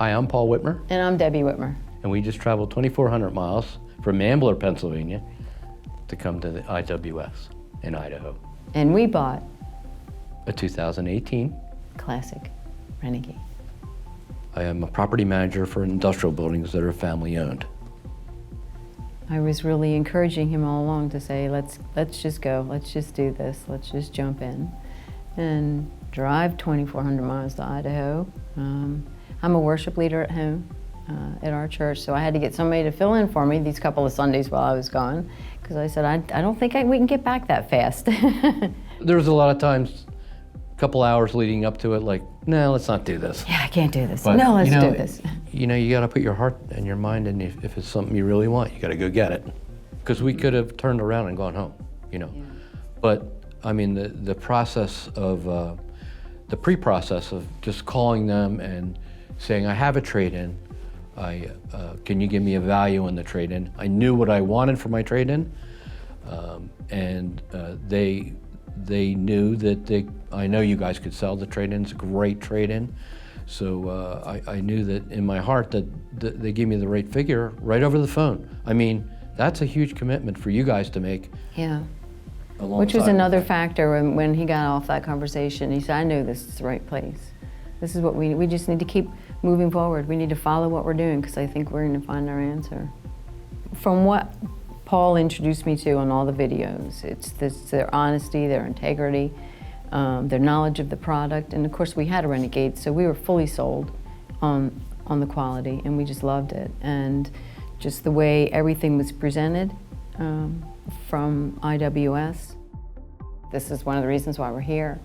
Hi, I'm Paul Whitmer. And I'm Debbie Whitmer. And we just traveled 2,400 miles from Ambler, Pennsylvania to come to the IWS in Idaho. And we bought A 2018. classic Renegade. I am a property manager for industrial buildings that are family owned. I was really encouraging him all along to say, let's just go, let's just do this, let's just jump in and drive 2,400 miles to Idaho. I'm a worship leader at home at our church, so I had to get somebody to fill in for me these couple of Sundays while I was gone, because I said, I don't think we can get back that fast. There was a lot of times, a couple hours leading up to it, like, no, let's not do this. Yeah, I can't do this. But, no, let's you know, do this. You know, you got to put your heart and your mind in. If it's something you really want, you got to go get it. Because we could have turned around and gone home, you know. Yeah. But I mean, the process of the pre-process of just calling them and saying, I have a trade-in. Can you give me a value on the trade-in? I knew what I wanted for my trade-in, and they knew that I know you guys could sell the trade-in. It's a great trade-in. So I knew that in my heart that they gave me the right figure right over the phone. I mean, that's a huge commitment for you guys to make. Yeah. Which was another factor when he got off that conversation. He said, I knew this is the right place. This is what we just need to keep moving forward. We need to follow what we're doing, because I think we're going to find our answer. From what Paul introduced me to on all the videos, it's their honesty, their integrity, their knowledge of the product, and of course we had a Renegade, so we were fully sold on the quality, and we just loved it. And just the way everything was presented from IWS. This is one of the reasons why we're here,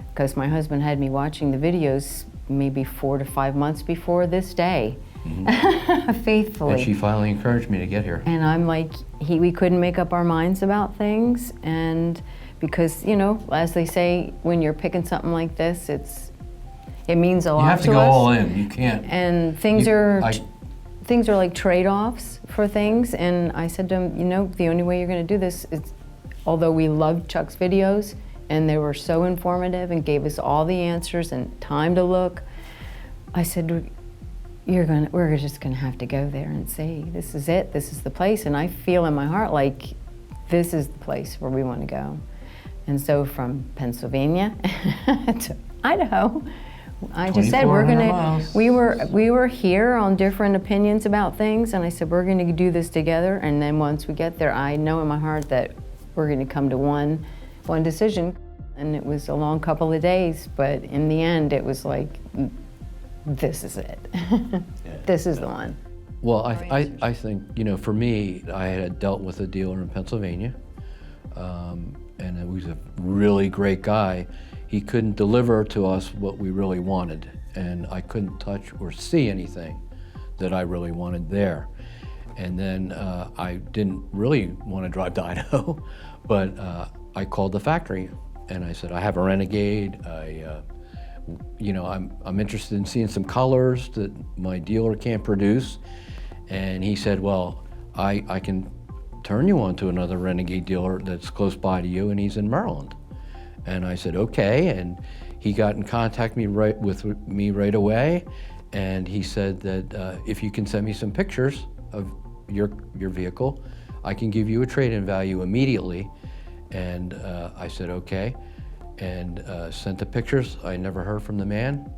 because my husband had me watching the videos maybe 4 to 5 months before this day, faithfully. And she finally encouraged me to get here. And I'm like, we couldn't make up our minds about things, and because, you know, as they say, when you're picking something like this, it means a lot to us. You have to go all in. You can't. And things are like trade-offs for things. And I said to him, you know, the only way you're going to do this is, although we loved Chuck's videos and they were so informative and gave us all the answers and time to look, I said, we're just going to have to go there and see. This is it. This is the place. And I feel in my heart like this is the place where we want to go. And so from Pennsylvania to Idaho, I just said we were here on different opinions about things, and I said we're going to do this together, and then once we get there, I know in my heart that we're going to come to one decision. And it was a long couple of days, but in the end it was like, this is it. This is the one. Well, I think, you know, for me, I had dealt with a dealer in Pennsylvania, and it was a really great guy. He couldn't deliver to us what we really wanted, and I couldn't touch or see anything that I really wanted there. And then I didn't really want to drive to Idaho, but I called the factory and I said, I have a Renegade. You know, I'm interested in seeing some colors that my dealer can't produce. And he said, well, I can turn you on to another Renegade dealer that's close by to you, and he's in Maryland. And I said, okay, and he got in contact with me right away, and he said that if you can send me some pictures of your vehicle, I can give you a trade-in value immediately. And I said, okay, and sent the pictures. I never heard from the man,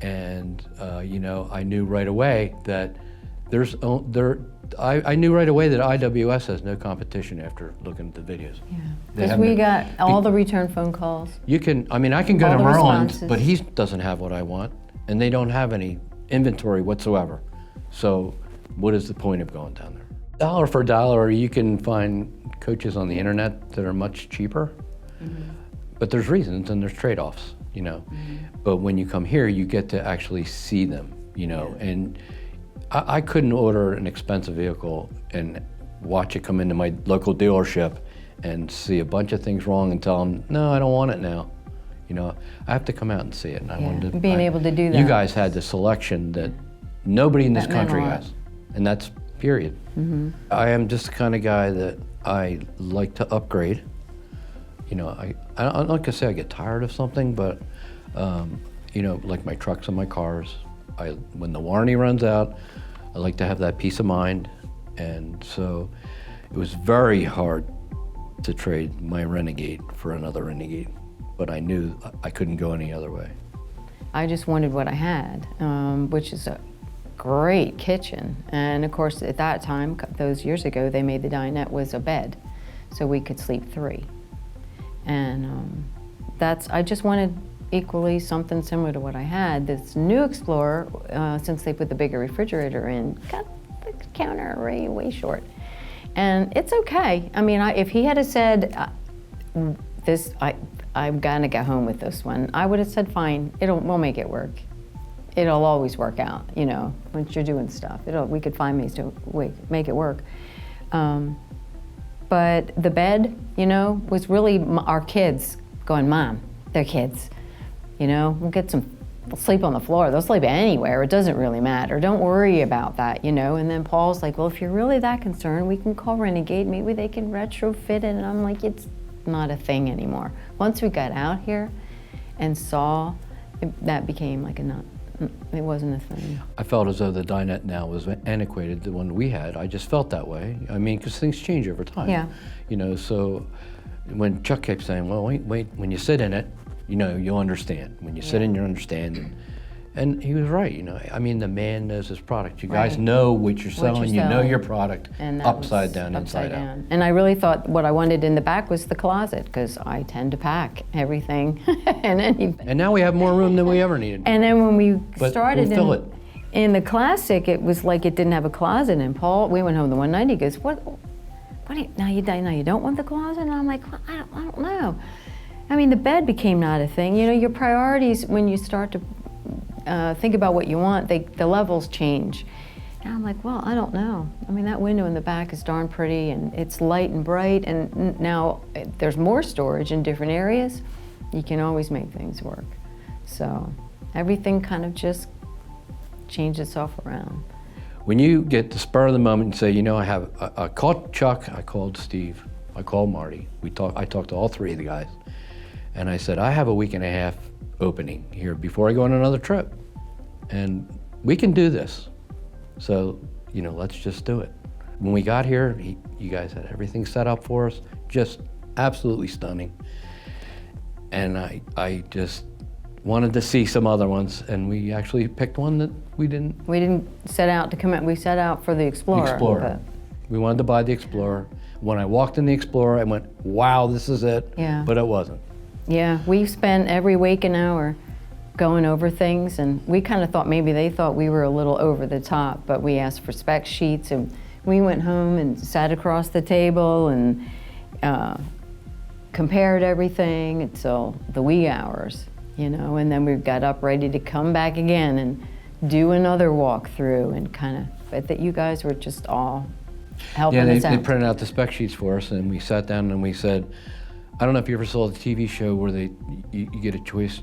and you know, I knew right away that I knew right away that IWS has no competition after looking at the videos. Yeah, because we got all the return phone calls. I can go to Maryland, but he doesn't have what I want, and they don't have any inventory whatsoever. So what is the point of going down there? Dollar for dollar, you can find coaches on the internet that are much cheaper, but there's reasons and there's trade-offs, you know. But when you come here, you get to actually see them, you know, and I couldn't order an expensive vehicle and watch it come into my local dealership and see a bunch of things wrong and tell them, no, I don't want it now. You know, I have to come out and see it. And I wanted to, being able to do that. You guys had the selection that nobody in this country has, and that's period. I am just the kind of guy that I like to upgrade. You know, I don't like to say I get tired of something, but you know, like my trucks and my cars, when the warranty runs out, I like to have that peace of mind. And so it was very hard to trade my Renegade for another Renegade, but I knew I couldn't go any other way. I just wanted what I had, which is a great kitchen. And of course, at that time, those years ago, they made the dinette was a bed, so we could sleep 3. And I just wanted equally something similar to what I had. This new Explorer, since they put the bigger refrigerator in, got the counter way short. And it's okay. I mean, if he had said, I'm gonna go home with this one, I would have said, fine, we'll make it work. It'll always work out, you know, once you're doing stuff. We could find ways to make it work. But the bed, you know, was really our kids going, Mom, they're kids. You know, we'll sleep on the floor. They'll sleep anywhere. It doesn't really matter. Don't worry about that, you know. And then Paul's like, well, if you're really that concerned, we can call Renegade. Maybe they can retrofit it. And I'm like, it's not a thing anymore. Once we got out here and saw, that became like it wasn't a thing. I felt as though the dinette now was antiquated, the one we had. I just felt that way. I mean, because things change over time. Yeah. You know, so when Chuck kept saying, well, wait, when you sit in it, you know, you'll understand. When you sit in, you understand. And he was right, you know. I mean, the man knows his product. You guys know what you're selling. You know your product upside down, inside out. And I really thought what I wanted in the back was the closet, because I tend to pack everything and anything. And now we have more room than we ever needed. And then when we started we'll fill in the Classic, it was like it didn't have a closet. And Paul, we went home the one night, he goes, what now you don't want the closet? And I'm like, well, I don't know. I mean, the bed became not a thing. You know, your priorities, when you start to think about what you want, the levels change. And I'm like, well, I don't know. I mean, that window in the back is darn pretty, and it's light and bright, and now there's more storage in different areas. You can always make things work. So everything kind of just changed itself around. When you get the spur of the moment and say, you know, I called Chuck, I called Steve, I called Marty. I talked to all 3 of the guys. And I said, I have a week and a half opening here before I go on another trip. And we can do this. So, you know, let's just do it. When we got here, you guys had everything set up for us, just absolutely stunning. And I just wanted to see some other ones, and we actually picked one that we didn't set out to come out. We set out for the Explorer. Explorer. We wanted to buy the Explorer. When I walked in the Explorer, I went, wow, this is it. Yeah. But it wasn't. Yeah, we spent every waking hour going over things, and we kind of thought maybe they thought we were a little over the top, but we asked for spec sheets, and we went home and sat across the table and compared everything until the wee hours, you know, and then we got up ready to come back again and do another walkthrough, and kind of, but that you guys were just all helping us out. They printed out the spec sheets for us, and we sat down and we said, I don't know if you ever saw the TV show where you get a choice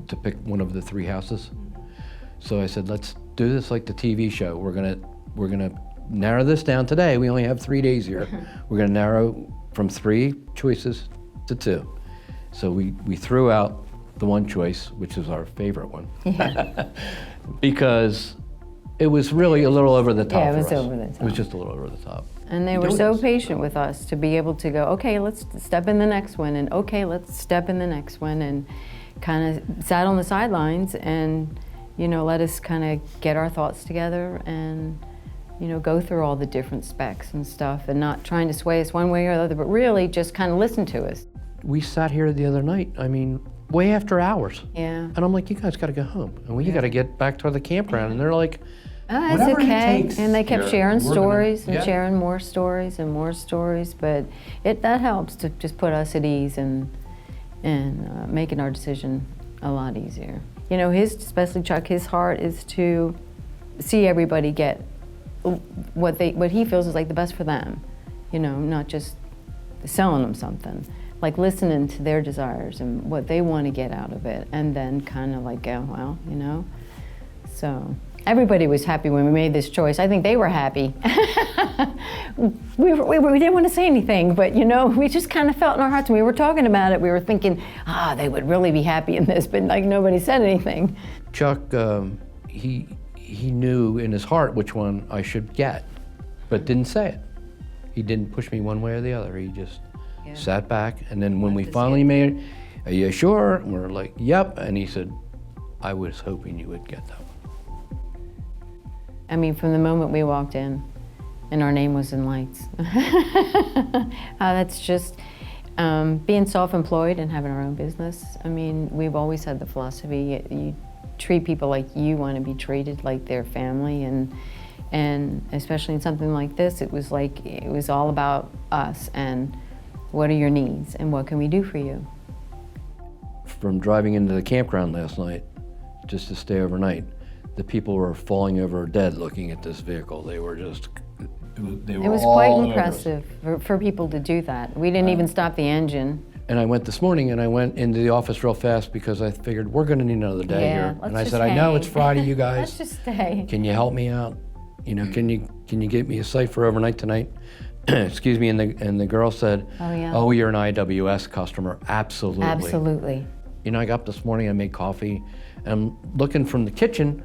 to pick one of the 3 houses. So I said, let's do this like the TV show. We're gonna narrow this down today. We only have 3 days here. We're gonna narrow from 3 choices to 2. So we threw out the one choice, which is our favorite one. Yeah. Because it was really a little over the top for us. Yeah, it was over the top. It was just a little over the top. And they were so patient with us to be able to go, okay, let's step in the next one, and okay, let's step in the next one, and kind of sat on the sidelines and, you know, let us kind of get our thoughts together and, you know, go through all the different specs and stuff, and not trying to sway us one way or the other, but really just kind of listen to us. We sat here the other night, I mean, way after hours. Yeah. And I'm like, you guys got to go home. And you got to get back to the campground. And they're like, oh, it's whatever okay. it takes. And they kept sharing stories and yeah. sharing more stories and more stories, but that helps to just put us at ease and making our decision a lot easier. You know, especially Chuck, his heart is to see everybody get what he feels is like the best for them. You know, not just selling them something, like listening to their desires and what they want to get out of it, and then kind of like go, well, you know. So everybody was happy when we made this choice. I think they were happy. we didn't want to say anything, but you know, we just kind of felt in our hearts when we were talking about it. We were thinking, they would really be happy in this, but like nobody said anything. Chuck, he knew in his heart which one I should get, but didn't say it. He didn't push me one way or the other. He just sat back, and then when we finally made it, "Are you sure?" And we're like, "Yep." And he said, "I was hoping you would get that one." I mean, from the moment we walked in, and our name was in lights. That's just being self-employed and having our own business. I mean, we've always had the philosophy, you treat people like you want to be treated, like their family, and especially in something like this, it was all about us and what are your needs and what can we do for you. From driving into the campground last night, just to stay overnight, the people were falling over dead looking at this vehicle. They were just, they were It was all quite over us. impressive for people to do that. We didn't even stop the engine. And I went this morning and I went into the office real fast because I figured we're gonna need another day here. let's And I just said, I know hang. it's Friday, you guys. Let's just stay. Can you help me out? You know, can you get me a site for overnight tonight? Excuse me, and the girl said, Oh, yeah. "Oh, you're an IWS customer." Absolutely. Absolutely. You know, I got up this morning, I made coffee, and I'm looking from the kitchen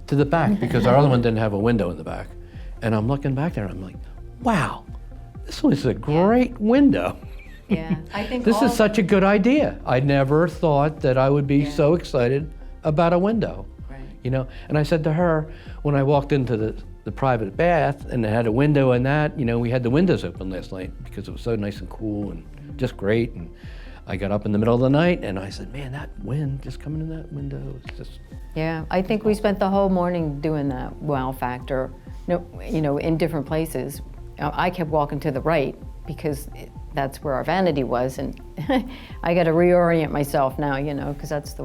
to the back because our other one didn't have a window in the back. And I'm looking back there and I'm like, wow, this was a great window. Yeah, I think This is such a good idea. I never thought that I would be so excited about a window. Right. You know, and I said to her, when I walked into the private bath and it had a window in that, you know, we had the windows open last night because it was so nice and cool and just great. And I got up in the middle of the night and I said, man, that wind just coming in that window, it's just. Yeah, I think we spent the whole morning doing that wow factor, you know, in different places. I kept walking to the right because that's where our vanity was, and I got to reorient myself now, you know, because that's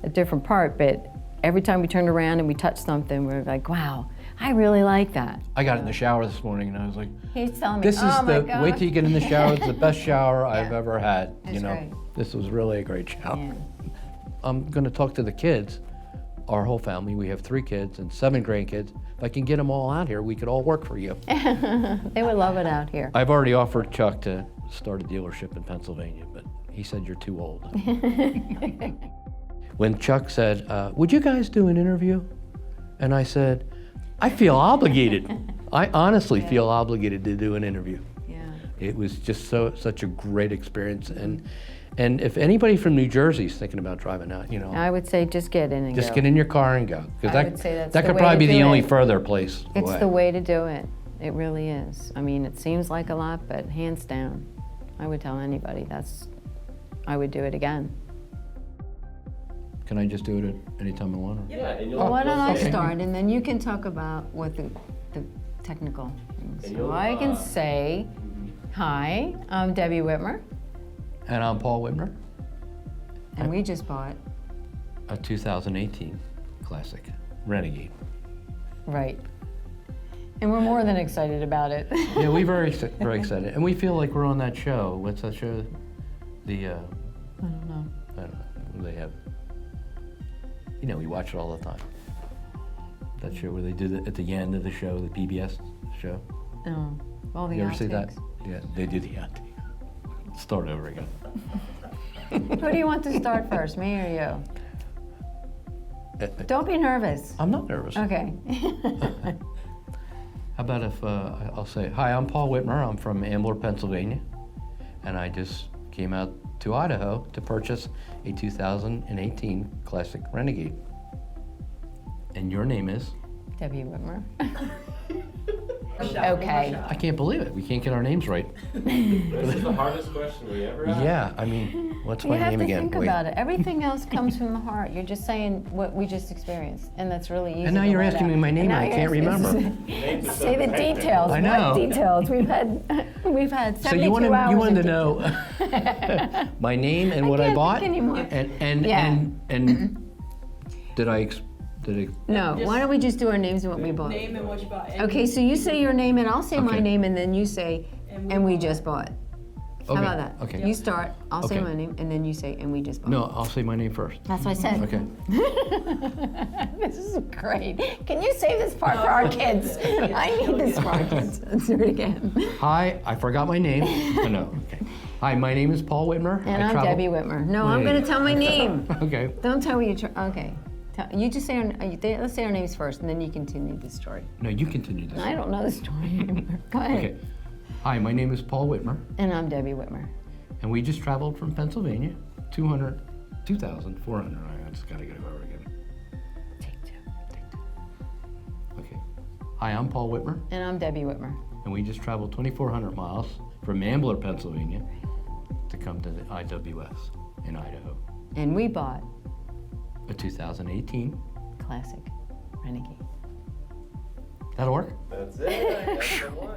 a different part. But every time we turned around and we touched something, we were like, wow, I really like that. I got in the shower this morning and I was like, He's telling me, this is oh my the, God. wait till you get in the shower, it's the best shower I've ever had. It's You know, great. this was really a great shower. Yeah. I'm gonna talk to the kids, our whole family, we have 3 kids and 7 grandkids. If I can get them all out here, we could all work for you. They would love it out here. I've already offered Chuck to start a dealership in Pennsylvania, but he said you're too old. When Chuck said, would you guys do an interview? And I said, I feel obligated. I honestly feel obligated to do an interview. Yeah. It was just such a great experience. And if anybody from New Jersey's thinking about driving out, you know, I would say just get in and just go. get in your car and go. Because I would say that's that the could way probably to be the do only it. further place It's away. the way to do it. It really is. I mean, it seems like a lot, but hands down, I would tell anybody I would do it again. Can I just do it at any time I want? Yeah, and Well, why don't I okay. start, and then you can talk about what the technical things. And So you'll, I can say, hi, I'm Debbie Whitmer, And I'm Paul Whitmer, and we just bought, a 2018 classic Renegade. right. And we're more than excited about it. Yeah, we're very excited, and we feel like we're on that show. What's that show? The I don't know. I don't know. They have. You know, we watch it all the time. That show where they do at the end of the show, the PBS show. Oh, all the You ever see that? outtakes. Yeah, they do the outtake. Start over again. Who do you want to start first, me or you? Don't be nervous. I'm not nervous. Okay. How about if I'll say, hi, I'm Paul Whitmer. I'm from Ambler, Pennsylvania, and I just came out to Idaho to purchase a 2018 classic Renegade. And your name is? Debbie Whitmer. Okay. I can't believe it. We can't get our names right. This is the hardest question we ever asked. Yeah, I mean, what's You my have name to again? think Wait. about it. Everything else comes from the heart. You're just saying what we just experienced, and that's really easy. And now to you're let asking out. me my name And now and I you're can't asking- remember. Names are Say the so details. I know. What details? We've had 72 So you wanted hours. to of know my name and what I can't bought? think anymore. Yeah. And did I No, why don't we just do our names and what we bought? Name and what you bought. Okay, so you say your name and I'll say my Okay. name and then you say, and we just bought. How Okay, about that? okay. You start, I'll say Okay. my name, and then you say, and we just bought. No, I'll say my name first. That's what I said. Okay. This is great. Can you save this part for our kids? I need this for our kids. Let's do it again. Hi, I forgot my name. Oh, no, okay. Hi, my name is Paul Whitmer. And I I'm travel- Debbie Whitmer. No, I'm Wait. going to tell my name. Okay. Don't tell me you. Okay. You just say let's say our names first, and then you continue the story. No, you continue this. I don't know the story anymore. Go ahead. Okay. Hi, my name is Paul Whitmer, And I'm Debbie Whitmer. and we just traveled from Pennsylvania, 2,400. I just gotta get it over again. Take two. Okay. Hi, I'm Paul Whitmer, And I'm Debbie Whitmer. and we just traveled 2,400 miles from Ambler, Pennsylvania, to come to the IWS in Idaho. And we bought A 2018. classic Renegade. That'll work? That's it. That's the one.